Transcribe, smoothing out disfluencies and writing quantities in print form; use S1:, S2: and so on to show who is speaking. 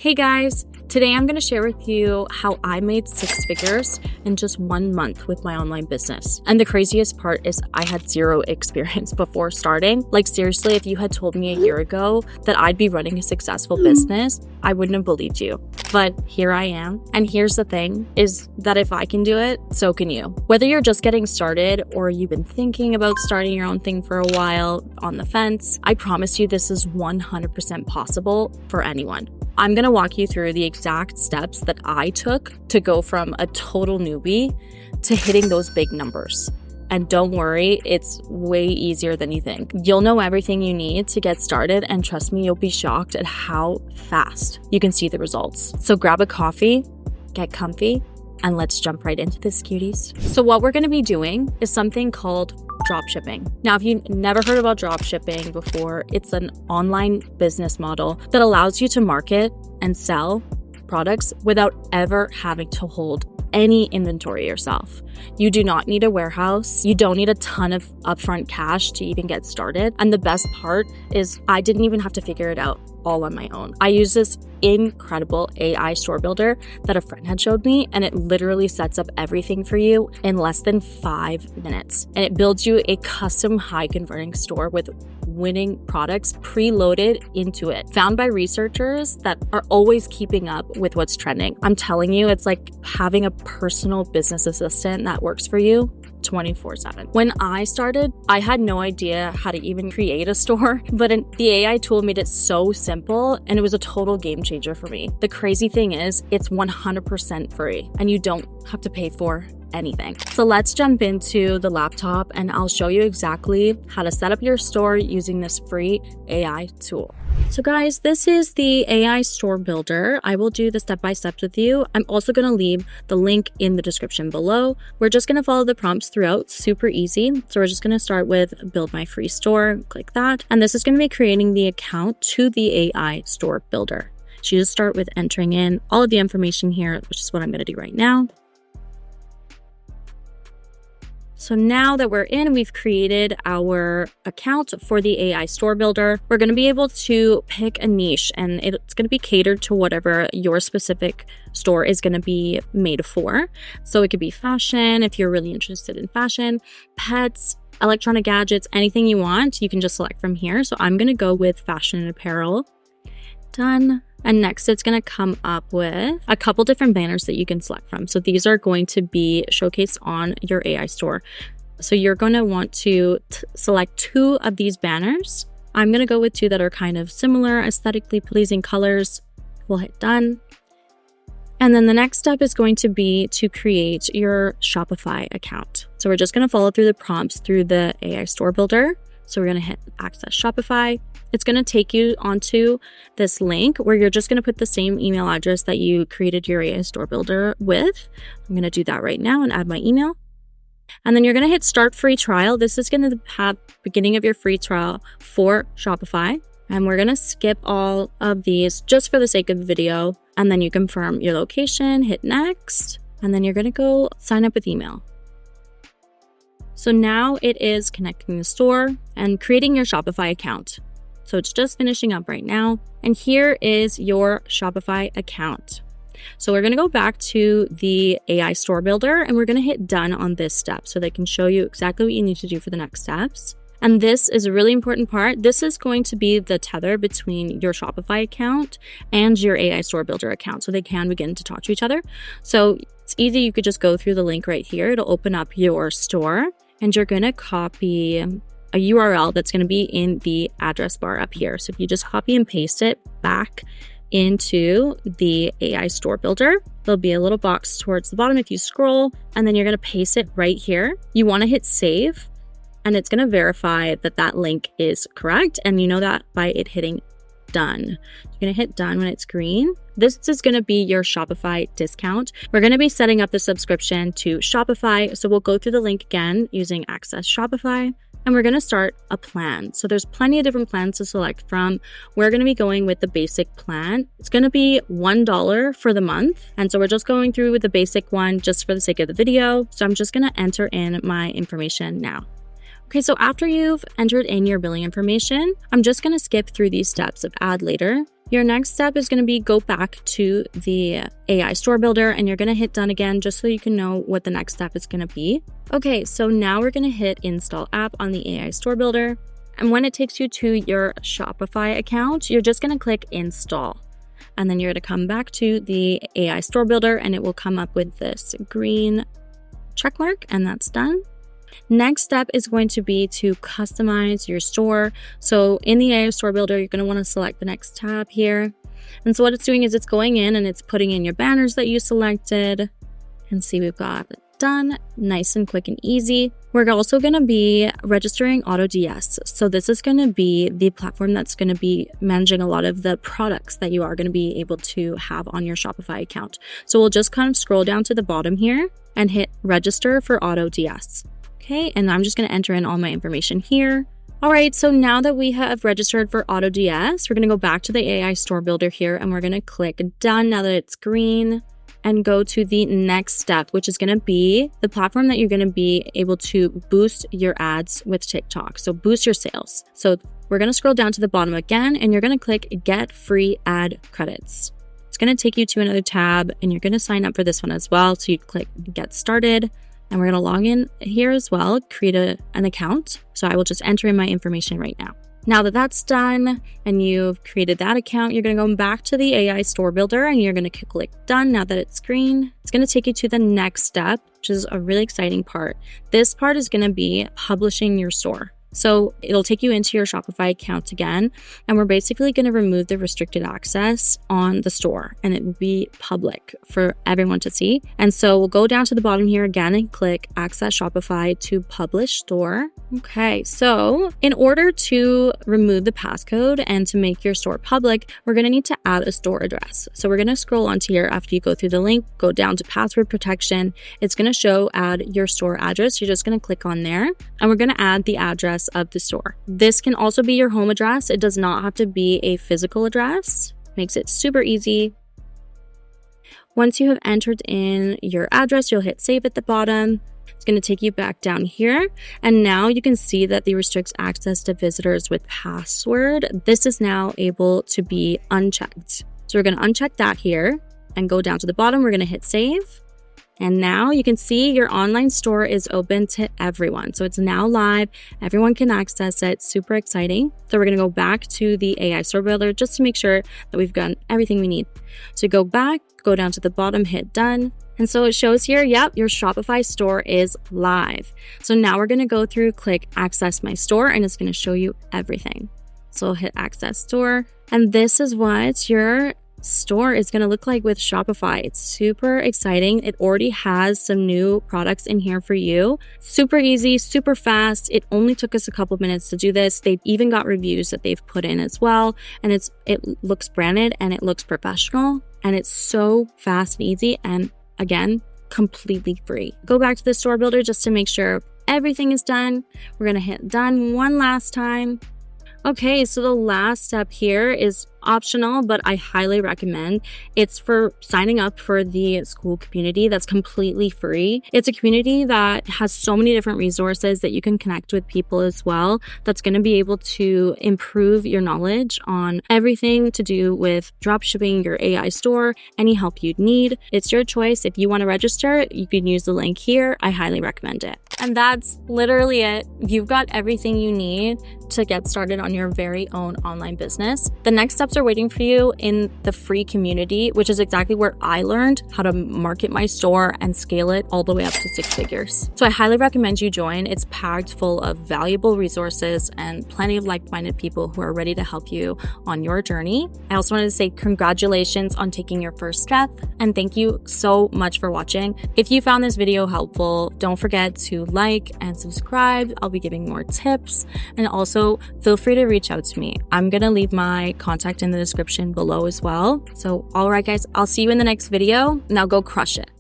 S1: Hey guys, today I'm going to share with you how I made 6 figures in just 1 month with my online business. And the craziest part is I had 0 experience before starting. Like seriously, if you had told me a year ago that I'd be running a successful business, I wouldn't have believed you. But here I am. And here's the thing is that if I can do it, so can you. Whether you're just getting started or you've been thinking about starting your own thing for a while on the fence, I promise you this is 100% possible for anyone. I'm going to walk you through the exact steps that I took to go from a total newbie to hitting those big numbers. And don't worry, it's way easier than you think. You'll know everything you need to get started, and trust me, you'll be shocked at how fast you can see the results. So grab a coffee, get comfy, and let's jump right into this, cuties. So what we're going to be doing is something called dropshipping. Now, if you've never heard about dropshipping before, it's an online business model that allows you to market and sell products without ever having to hold any inventory yourself. You do not need a warehouse. You don't need a ton of upfront cash to even get started. And the best part is I didn't even have to figure it out all on my own. I use this incredible AI store builder that a friend had showed me, and it literally sets up everything for you in less than 5 minutes. And it builds you a custom high converting store with winning products preloaded into it, found by researchers that are always keeping up with what's trending. I'm telling you, it's like having a personal business assistant that works for you 24/7. When I started, I had no idea how to even create a store, but the AI tool made it so simple, and it was a total game changer for me. The crazy thing is, it's 100% free, and you don't have to pay for anything. So let's jump into the laptop, and I'll show you exactly how to set up your store using this free AI tool. So guys, this is the AI store builder. I will do the step-by-steps with you. I'm also going to leave the link in the description below. We're just going to follow the prompts throughout, super easy. So we're just going to start with build my free store, click that. And this is going to be creating the account to the AI store builder. So you just start with entering in all of the information here, which is what I'm going to do right now. So now that we're in, we've created our account for the AI store builder. We're going to be able to pick a niche, and it's going to be catered to whatever your specific store is going to be made for. So it could be fashion, if you're really interested in fashion, pets, electronic gadgets, anything you want, you can just select from here. So I'm going to go with fashion and apparel. Done. And next, it's going to come up with a couple different banners that you can select from. So these are going to be showcased on your AI store. So you're going to want to select 2 of these banners. I'm going to go with 2 that are kind of similar, aesthetically pleasing colors. We'll hit done. And then the next step is going to be to create your Shopify account. So we're just going to follow through the prompts through the AI store builder. So we're going to hit access Shopify. It's going to take you onto this link where you're just going to put the same email address that you created your AI store builder with. I'm going to do that right now and add my email. And then you're going to hit start free trial. This is going to have beginning of your free trial for Shopify. And we're going to skip all of these just for the sake of the video. And then you confirm your location, hit next, and then you're going to go sign up with email. So now it is connecting the store and creating your Shopify account. So it's just finishing up right now. And here is your Shopify account. So we're going to go back to the AI store builder, and we're going to hit done on this step so they can show you exactly what you need to do for the next steps. And this is a really important part. This is going to be the tether between your Shopify account and your AI store builder account, so they can begin to talk to each other. So it's easy. You could just go through the link right here. It'll open up your store, and you're going to copy a URL that's going to be in the address bar up here. So if you just copy and paste it back into the AI store builder, there'll be a little box towards the bottom if you scroll, and then you're going to paste it right here. You want to hit save, and it's going to verify that that link is correct. And you know that by it hitting done. You're going to hit done when it's green. This is going to be your Shopify discount. We're going to be setting up the subscription to Shopify. So we'll go through the link again using Access Shopify. And we're going to start a plan. So there's plenty of different plans to select from. We're going to be going with the basic plan. It's going to be $1 for the month. And so we're just going through with the basic one just for the sake of the video. So I'm just going to enter in my information now. Okay, so after you've entered in your billing information, I'm just going to skip through these steps of add later. Your next step is going to be go back to the AI store builder and you're going to hit done again just so you can know what the next step is going to be. Okay, so now we're going to hit install app on the AI store builder. And when it takes you to your Shopify account, you're just going to click install. And then you're going to come back to the AI store builder and it will come up with this green check mark, and that's done. Next step is going to be to customize your store. So in the AI store builder, you're going to want to select the next tab here. And so what it's doing is it's going in and it's putting in your banners that you selected. And see, we've got it done, nice and quick and easy. We're also going to be registering AutoDS. So this is going to be the platform that's going to be managing a lot of the products that you are going to be able to have on your Shopify account. So we'll just kind of scroll down to the bottom here and hit register for AutoDS. Okay, and I'm just going to enter in all my information here. All right, so now that we have registered for AutoDS, we're going to go back to the AI store builder here and we're going to click done now that it's green and go to the next step, which is going to be the platform that you're going to be able to boost your ads with TikTok. So boost your sales. So we're going to scroll down to the bottom again and you're going to click get free ad credits. It's going to take you to another tab and you're going to sign up for this one as well. So you click get started. And we're going to log in here as well, create an account. So I will just enter in my information right now. Now that that's done and you've created that account, you're going to go back to the AI store builder and you're going to click done now that it's green. It's going to take you to the next step, which is a really exciting part. This part is going to be publishing your store. So it'll take you into your Shopify account again, and we're basically going to remove the restricted access on the store and it will be public for everyone to see. And so we'll go down to the bottom here again and click access Shopify to publish store. Okay, so in order to remove the passcode and to make your store public, we're going to need to add a store address. So we're going to scroll onto here after you go through the link, go down to password protection. It's going to show add your store address. You're just going to click on there and we're going to add the address of the store. This can also be your home address. It does not have to be a physical address. Makes it super easy. Once you have entered in your address, you'll hit save at the bottom. It's going to take you back down here. And now you can see that the restricts access to visitors with password. This is now able to be unchecked. So we're going to uncheck that here and go down to the bottom. We're going to hit save. And now you can see your online store is open to everyone. So it's now live. Everyone can access it. Super exciting. So we're going to go back to the AI store builder just to make sure that we've gotten everything we need. So go back, go down to the bottom, hit done. And so it shows here, yep, your Shopify store is live. So now we're going to go through, click access my store, and it's going to show you everything. So hit access store. And this is what your store is going to look like with Shopify. It's super exciting. It already has some new products in here for you. Super easy, super fast. It only took us a couple minutes to do this. They've even got reviews that they've put in as well. And it looks branded and it looks professional. And it's so fast and easy. And again, completely free. Go back to the store builder just to make sure everything is done. We're going to hit done one last time. Okay, so the last step here is optional, but I highly recommend. It's for signing up for the school community that's completely free. It's a community that has so many different resources that you can connect with people as well. That's going to be able to improve your knowledge on everything to do with dropshipping, your AI store, any help you'd need. It's your choice. If you want to register, you can use the link here. I highly recommend it. And that's literally it. You've got everything you need to get started on your very own online business. The next steps are waiting for you in the free community, which is exactly where I learned how to market my store and scale it all the way up to 6 figures. So I highly recommend you join. It's packed full of valuable resources and plenty of like-minded people who are ready to help you on your journey. I also wanted to say congratulations on taking your first step, and thank you so much for watching. If you found this video helpful, don't forget to like and subscribe. I'll be giving more tips, and also feel free to reach out to me. I'm gonna leave my contact in the description below as well. So all right guys, I'll see you in the next video. Now go crush it.